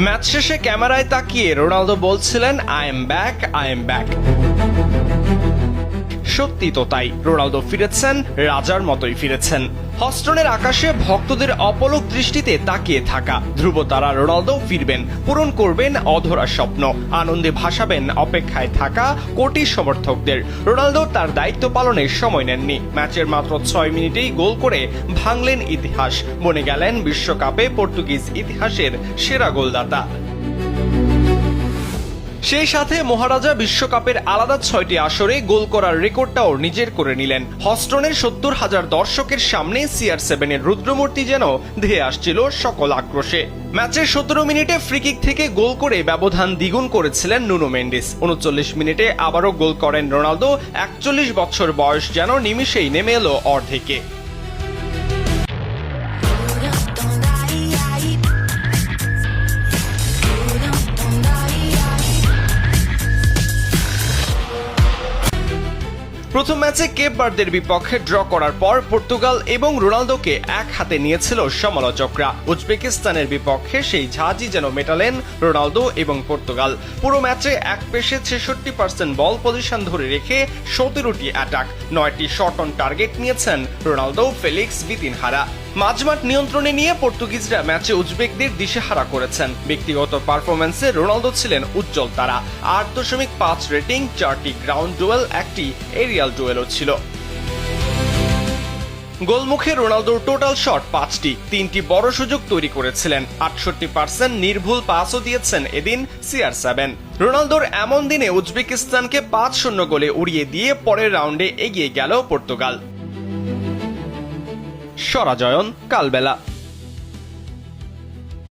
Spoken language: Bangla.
ম্যাচ শেষে ক্যামেরায় তাকিয়ে রোনালদো বলছিলেন আই এম ব্যাক। সত্যি তো তাই, রোনালদো ফিরেছেন, রাজার মতোই ফিরেছেন। হস্টনের আকাশে ভক্তদের অপলক দৃষ্টিতে তাকিয়ে থাকা ধ্রুবতারা রোনালদো ফিরবেন, পূরণ করবেন অধরা স্বপ্ন, আনন্দে ভাসাবেন অপেক্ষায় থাকা কোটি সমর্থকদের। রোনালদো তার দায়িত্ব পালনের সময় নেননি। ম্যাচের মাত্র 6 মিনিটেই গোল করে ভাঙলেন ইতিহাস, বনে গেলেন বিশ্বকাপে পর্তুগিজ ইতিহাসের সেরা গোলদাতা। সেই সাথে মহারাজা বিশ্বকাপের আলাদা 6টি আসরে গোল করার রেকর্ডটাও নিজের করে নিলেন। হস্টনের 70,000 দর্শকের সামনে CR7 এর রুদ্রমূর্তি যেন ধেয়ে আসছিল সকল আক্রোশে। ম্যাচের 17 মিনিটে ফ্রিকিক থেকে গোল করে ব্যবধান দ্বিগুণ করেছিলেন নুনো মেন্ডিস। 39 মিনিটে আবারও গোল করেন রোনালদো। 41 বছর বয়স যেন নিমিষেই নেমে এলো অর্ধেকে। প্রথম ম্যাচে কেপ ভার্দের বিপক্ষে ড্র করার পর পর্তুগাল এবং রোনালদোকে এক হাতে নিয়েছিল সমালোচকরা। উজবেকিস্তানের বিপক্ষে সেই ঝাঁঝি যেন মেটালেন রোনালদো এবং পর্তুগাল। পুরো ম্যাচে এক পেশে 66% বল পজিশন ধরে রেখে 17টি অ্যাটাক, 9টি শট অন টার্গেট নিয়েছেন রোনালদো, ফেলিক্স, বিতিনহারা। মাঝমাঠ নিয়ন্ত্রণে নিয়ে পর্তুগিজরা ম্যাচে উজবেকদের দিশেহারা করেছেন। ব্যক্তিগত পারফরম্যান্সে রোনালদো ছিলেন উজ্জ্বল তারা। 8.5 রেটিং, 4টি গ্রাউন্ড ডুয়েল, 1টি এরিয়াল ডুয়েলও ছিল। গোলমুখে রোনালদোর টোটাল শট 5টি, 3টি বড় সুযোগ তৈরি করেছিলেন। 68% নির্ভুল পাসও দিয়েছেন এদিন CR7। রোনালদোর এমন দিনে উজবেকিস্তানকে 5-0 গোলে উড়িয়ে দিয়ে পরের রাউন্ডে এগিয়ে গেল পর্তুগাল। সরাজয়ন কালবেলা।